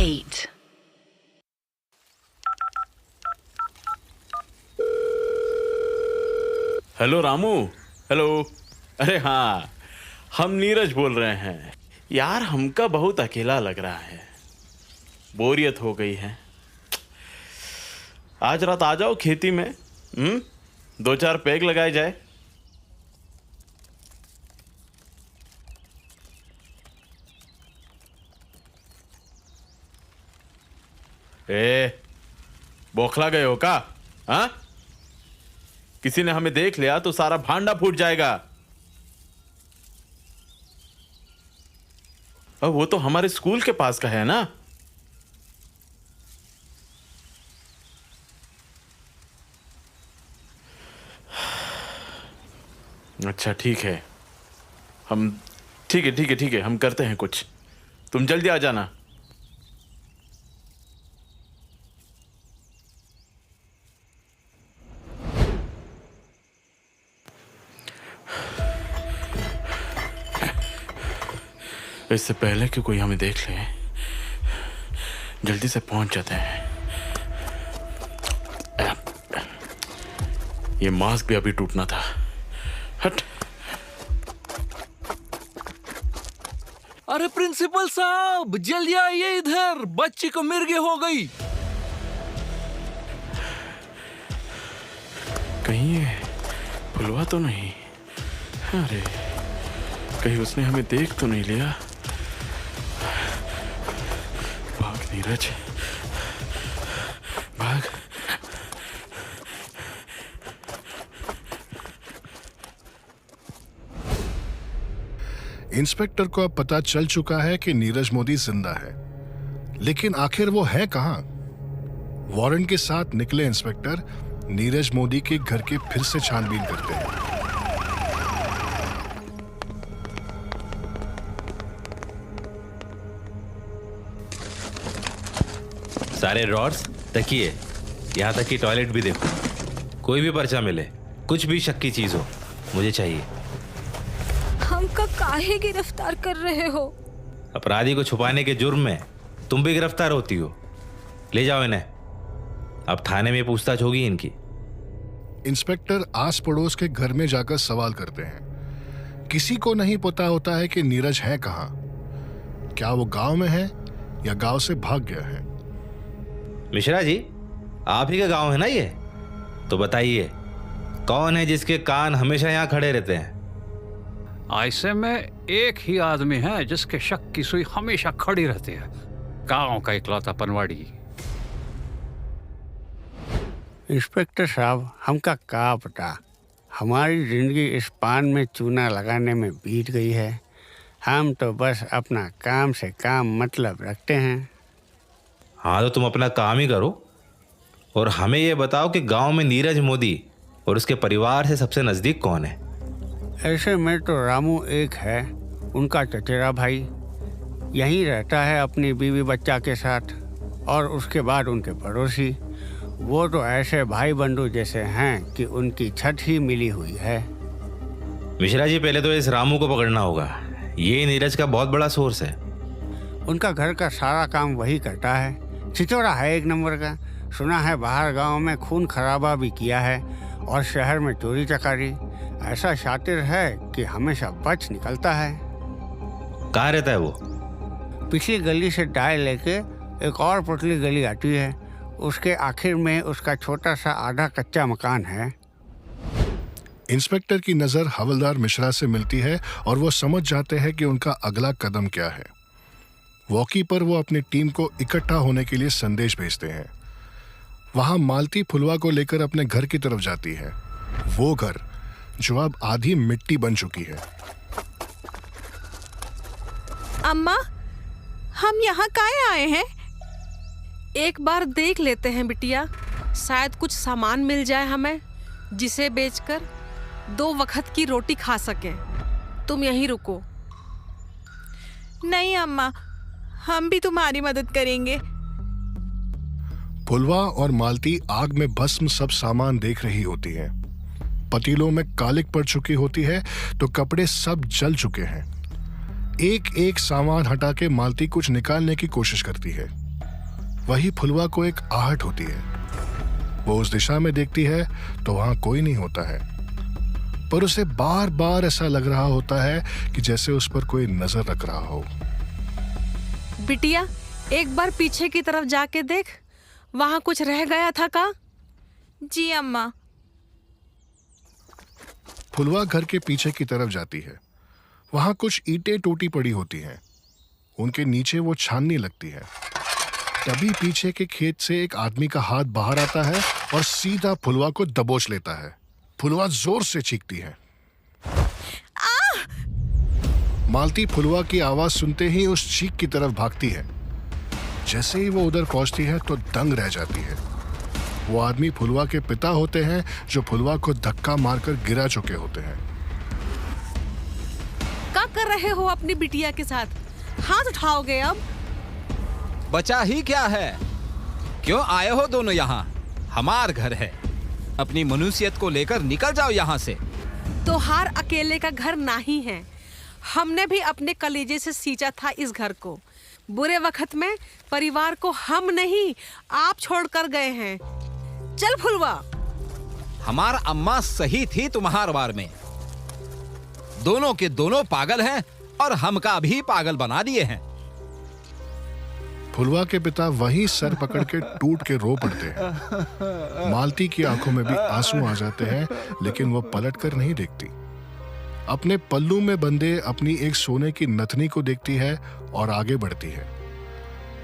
8. Hello Ramu. Hello. अरे हाँ, हम नीरज बोल रहे हैं यार। हमका बहुत अकेला लग रहा है, बोरियत हो गई है। आज रात आ जाओ खेती में, 2-4 पैग लगाए जाए। बौखला गए हो का? हाँ, किसी ने हमें देख लिया तो सारा भांडा फूट जाएगा। अब वो तो हमारे स्कूल के पास का है ना। अच्छा ठीक है, ठीक है, हम करते हैं कुछ। तुम जल्दी आ जाना। इससे पहले कि कोई हमें देख ले, जल्दी से पहुंच जाते हैं। ये मास्क भी अभी टूटना था। हट। अरे प्रिंसिपल साहब, जल्दी आइए इधर, बच्ची को मिर्गी हो गई। कहीं ये फुलवा तो नहीं? अरे कहीं उसने हमें देख तो नहीं लिया? भाग नीरज, भाग। इंस्पेक्टर को अब पता चल चुका है कि नीरज मोदी जिंदा है, लेकिन आखिर वो है कहां? वारंट के साथ निकले इंस्पेक्टर नीरज मोदी के घर की फिर से छानबीन करते हैं। सारे रॉड्स, तकिए, यहाँ तक कि टॉयलेट भी देखो। कोई भी पर्चा मिले, कुछ भी शक की चीज हो, मुझे चाहिए। हमका काहे गिरफ्तार कर रहे हो? अपराधी को छुपाने के जुर्म में तुम भी गिरफ्तार होती हो। ले जाओ इन्हें, अब थाने में पूछताछ होगी इनकी। इंस्पेक्टर आस पड़ोस के घर में जाकर सवाल करते हैं। किसी को नहीं पता होता है कि नीरज है कहां। क्या वो गांव में है या गांव से भाग गया है? मिश्रा जी, आप ही का गांव है ना ये? तो बताइए, कौन है जिसके कान हमेशा यहाँ खड़े रहते हैं? ऐसे में एक ही आदमी है जिसके शक की सुई हमेशा खड़ी रहती है, गांव का इकलौता पनवाड़ी। इंस्पेक्टर साहब, हमका का पता, हमारी जिंदगी इस पान में चूना लगाने में बीत गई है। हम तो बस अपना काम से काम मतलब रखते हैं। हाँ, तो तुम अपना काम ही करो और हमें ये बताओ कि गांव में नीरज मोदी और उसके परिवार से सबसे नजदीक कौन है? ऐसे में तो रामू एक है, उनका चचेरा भाई, यहीं रहता है अपनी बीवी बच्चा के साथ। और उसके बाद उनके पड़ोसी, वो तो ऐसे भाई बंधु जैसे हैं कि उनकी छत ही मिली हुई है। मिश्रा जी, पहले तो इस रामू को पकड़ना होगा, ये नीरज का बहुत बड़ा सोर्स है। उनका घर का सारा काम वही करता है, छिचोरा है एक नंबर का। सुना है बाहर गांव में खून खराबा भी किया है और शहर में चोरी चकारी। ऐसा शातिर है कि हमेशा बच निकलता है। कहाँ रहता है वो? पिछली गली से दाएं लेके एक और पतली गली आती है, उसके आखिर में उसका छोटा सा आधा कच्चा मकान है। इंस्पेक्टर की नजर हवलदार मिश्रा से मिलती है और वो समझ जाते हैं कि उनका अगला कदम क्या है। वॉकी पर वो अपनी टीम को इकट्ठा होने के लिए संदेश भेजते हैं। वहां मालती फुलवा को लेकर अपने घर की तरफ जाती है, वो घर जो अब आधी मिट्टी बन चुकी है। अम्मा, हम यहाँ काहे आए हैं? एक बार देख लेते हैं बिटिया, शायद कुछ सामान मिल जाए हमें, जिसे बेचकर 2 वक्त की रोटी खा सकें। तुम यहीं रुको। नहीं अम्मा, हम भी तुम्हारी मदद करेंगे। फुलवा और मालती आग में भस्म सब सामान देख रही होती हैं। पतीलों में कालिक पड़ चुकी होती है तो कपड़े सब जल चुके हैं। एक एक सामान हटा के मालती कुछ निकालने की कोशिश करती है। वही फुलवा को एक आहट होती है। वो उस दिशा में देखती है तो वहां कोई नहीं होता है, पर उसे बार बार ऐसा लग रहा होता है कि जैसे उस पर कोई नजर रख रहा हो। बिटिया, एक बार पीछे की तरफ जाके देख, वहां कुछ रह गया था का? जी अम्मा। फुलवा घर के पीछे की तरफ जाती है। वहां कुछ ईंटें टूटी पड़ी होती हैं। उनके नीचे वो छानने लगती है। तभी पीछे के खेत से एक आदमी का हाथ बाहर आता है और सीधा फुलवा को दबोच लेता है। फुलवा जोर से चीखती है। मालती फुलवा की आवाज सुनते ही उस चीख की तरफ भागती है। जैसे ही वो उधर पहुंचती है तो दंग रह जाती है। वो आदमी फुलवा के पिता होते हैं, जो फुलवा को धक्का मारकर गिरा चुके होते हैं। क्या कर रहे हो अपनी बिटिया के साथ? हाथ उठाओगे अब? बचा ही क्या है? क्यों आए हो दोनों यहाँ? हमार घर है। अपनी मनुष्यत को लेकर निकल जाओ यहाँ से। तोहार अकेले का घर नहीं है। हमने भी अपने कलेजे से सींचा था इस घर को। बुरे वक्त में परिवार को हम नहीं, आप छोड़कर गए हैं। चल फुलवा। हमार अम्मा सही थी तुम्हार बार में। दोनों के दोनों पागल हैं और हमका भी पागल बना दिए हैं। फुलवा के पिता वहीं सर पकड़ के टूट के रो पड़ते हैं। मालती की आंखों में भी आंसू आ जाते हैं, लेकिन वो पलट कर नहीं देखती। अपने पल्लू में बंधे अपनी एक सोने की नथनी को देखती है और आगे बढ़ती है।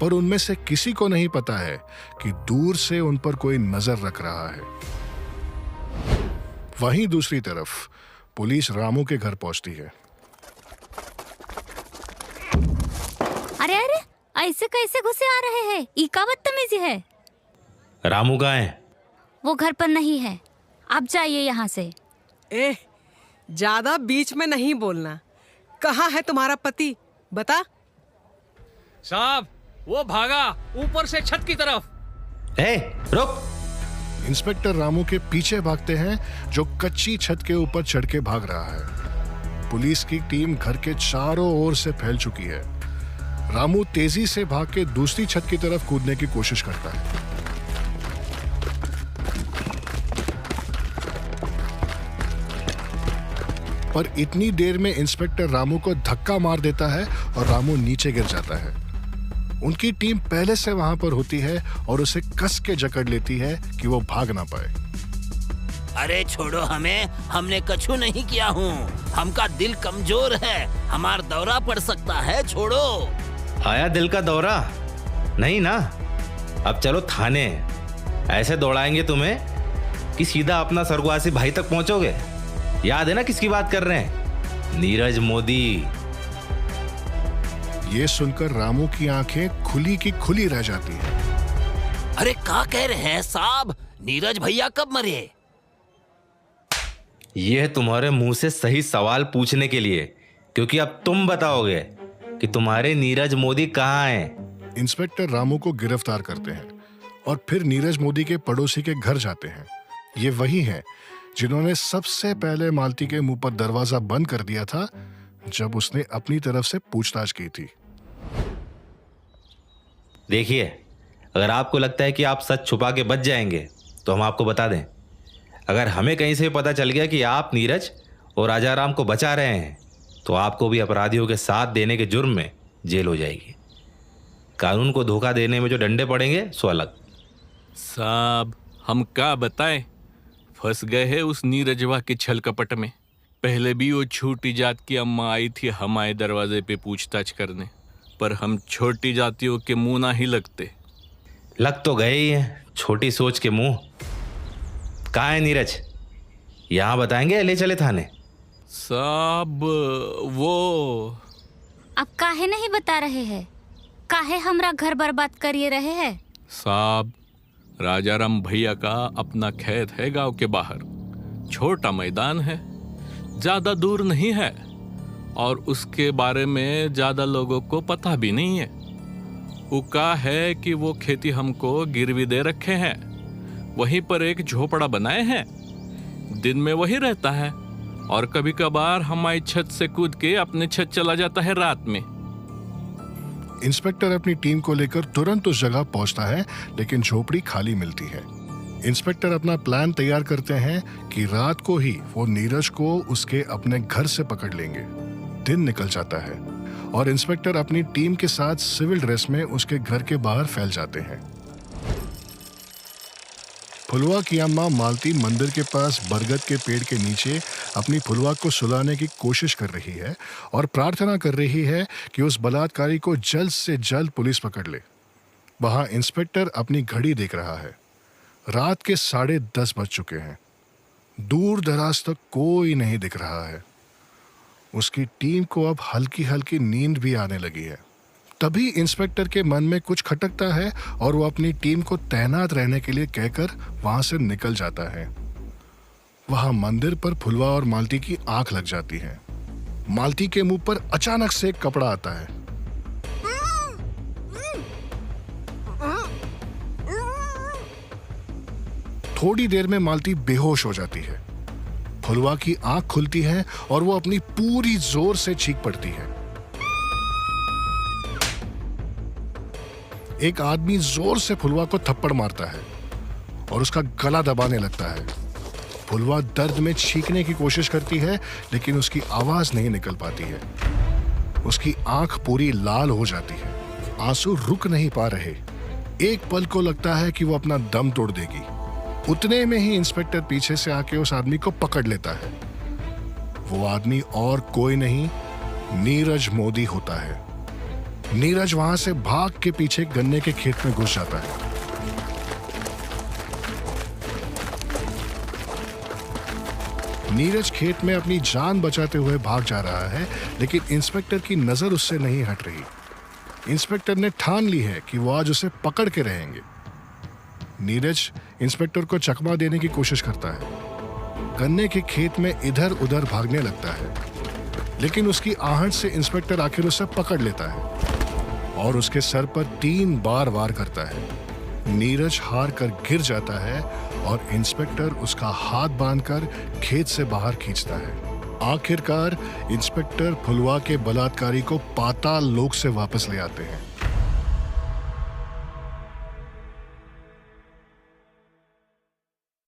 पर उनमें से किसी को नहीं पता है कि दूर से उन पर कोई नजर रख रहा है। वहीं दूसरी तरफ पुलिस रामू के घर पहुंचती है। अरे अरे, ऐसे कैसे घुसे आ रहे हैं? ई का बदतमीजी है। रामू कहाँ है? वो घर पर नहीं है। आप जाइए यहाँ से। ज्यादा बीच में नहीं बोलना। कहाँ है तुम्हारा पति? बता। साहब, वो भागा ऊपर से छत की तरफ। रुक! इंस्पेक्टर रामू के पीछे भागते हैं, जो कच्ची छत के ऊपर चढ़ के भाग रहा है। पुलिस की टीम घर के चारों ओर से फैल चुकी है। रामू तेजी से भाग के दूसरी छत की तरफ कूदने की कोशिश करता है। पर इतनी देर में इंस्पेक्टर रामू को धक्का मार देता है और रामू नीचे गिर जाता है। उनकी टीम पहले से वहां पर होती है और उसे कस के जकड़ लेती है कि वो भाग ना पाए। अरे छोड़ो हमें, हमने कछु नहीं किया हूँ। हमका दिल कमजोर है, हमार दौरा पड़ सकता है। छोड़ो। आया दिल का दौरा? नहीं ना? अब चलो थाने। ऐसे दौड़ाएंगे तुम्हें कि सीधा अपना स्वर्गवासी भाई तक पहुंचोगे। याद है ना किसकी बात कर रहे हैं? नीरज मोदी। ये सुनकर रामू की आंखें खुली की खुली रह जाती हैं। अरे क्या कह रहे हैं साहब? नीरज भैया कब मरे? यह तुम्हारे मुंह से सही सवाल पूछने के लिए, क्योंकि अब तुम बताओगे कि तुम्हारे नीरज मोदी कहाँ हैं। इंस्पेक्टर रामू को गिरफ्तार करते हैं और फिर नीरज मोदी के पड़ोसी के घर जाते हैं। ये वही हैं जिन्होंने सबसे पहले मालती के मुंह पर दरवाजा बंद कर दिया था जब उसने अपनी तरफ से पूछताछ की थी। देखिए, अगर आपको लगता है कि आप सच छुपा के बच जाएंगे तो हम आपको बता दें, अगर हमें कहीं से पता चल गया कि आप नीरज और राजाराम को बचा रहे हैं तो आपको भी अपराधियों के साथ देने के जुर्म में जेल हो जाएगी। कानून को धोखा देने में जो डंडे पड़ेंगे सो अलग। साहब, हम क्या बताएं, फंस गए हैं उस नीरजवा के छल कपट में। पहले भी वो छोटी जात की अम्मा आई थी हमारे दरवाजे पे पूछताछ करने, पर हम छोटी जातियों के मुंह ना ही लगते। लग तो गए ही हैं, छोटी सोच के मुंह। कहाँ है नीरज? यहाँ बताएंगे या ले चले थाने? साहब वो अब काहे नहीं बता रहे हैं? काहे हमरा घर बर्बाद करिए रहे हैं? साहब, राजाराम भैया का अपना खेत है गांव के बाहर। छोटा मैदान है, ज्यादा दूर नहीं है, और उसके बारे में ज्यादा लोगों को पता भी नहीं है। उका है कि वो खेती हमको गिरवी दे रखे हैं। वहीं पर एक झोपड़ा बनाए हैं, दिन में वही रहता है और कभी कभार हमारी छत से कूद के अपने छत चला जाता है रात में। इंस्पेक्टर अपनी टीम को लेकर तुरंत उस जगह पहुंचता है, लेकिन झोपड़ी खाली मिलती है। इंस्पेक्टर अपना प्लान तैयार करते हैं कि रात को ही वो नीरज को उसके अपने घर से पकड़ लेंगे। दिन निकल जाता है और इंस्पेक्टर अपनी टीम के साथ सिविल ड्रेस में उसके घर के बाहर फैल जाते हैं। फुलवा की अम्मा मालती मंदिर के पास बरगद के पेड़ के नीचे अपनी फुलवा को सुलाने की कोशिश कर रही है और प्रार्थना कर रही है कि उस बलात्कारी को जल्द से जल्द पुलिस पकड़ ले। वहां इंस्पेक्टर अपनी घड़ी देख रहा है। रात के 10:30 बज चुके हैं। दूर दराज तक कोई नहीं दिख रहा है। उसकी टीम को अब हल्की हल्की नींद भी आने लगी है। तभी इंस्पेक्टर के मन में कुछ खटकता है और वो अपनी टीम को तैनात रहने के लिए कहकर वहां से निकल जाता है। वहां मंदिर पर फुलवा और मालती की आंख लग जाती है। मालती के मुंह पर अचानक से एक कपड़ा आता है। थोड़ी देर में मालती बेहोश हो जाती है। फुलवा की आंख खुलती है और वो अपनी पूरी जोर से चीख पड़ती है। एक आदमी जोर से फुलवा को थप्पड़ मारता है और उसका गला दबाने लगता है। फुलवा दर्द में चीखने की कोशिश करती है, लेकिन उसकी आवाज नहीं निकल पाती है। उसकी आंख पूरी लाल हो जाती है। आंसू रुक नहीं पा रहे। एक पल को लगता है कि वो अपना दम तोड़ देगी। उतने में ही इंस्पेक्टर पीछे से आके उस आदमी को पकड़ लेता है। वो आदमी और कोई नहीं, नीरज मोदी होता है। नीरज वहां से भाग के पीछे गन्ने के खेत में घुस जाता है। नीरज खेत में अपनी जान बचाते हुए भाग जा रहा है, लेकिन इंस्पेक्टर की नजर उससे नहीं हट रही। इंस्पेक्टर ने ठान ली है कि वो आज उसे पकड़ के रहेंगे। नीरज इंस्पेक्टर को चकमा देने की कोशिश करता है। गन्ने के खेत में इधर उधर भागने लगता है, लेकिन उसकी आहट से इंस्पेक्टर आखिर उसे पकड़ लेता है और उसके सर पर 3 बार वार करता है। नीरज हार कर गिर जाता है और इंस्पेक्टर उसका हाथ बांधकर खेत से बाहर खींचता है। आखिरकार इंस्पेक्टर फुलवा के बलात्कारी को पाताल लोक से वापस ले आते हैं।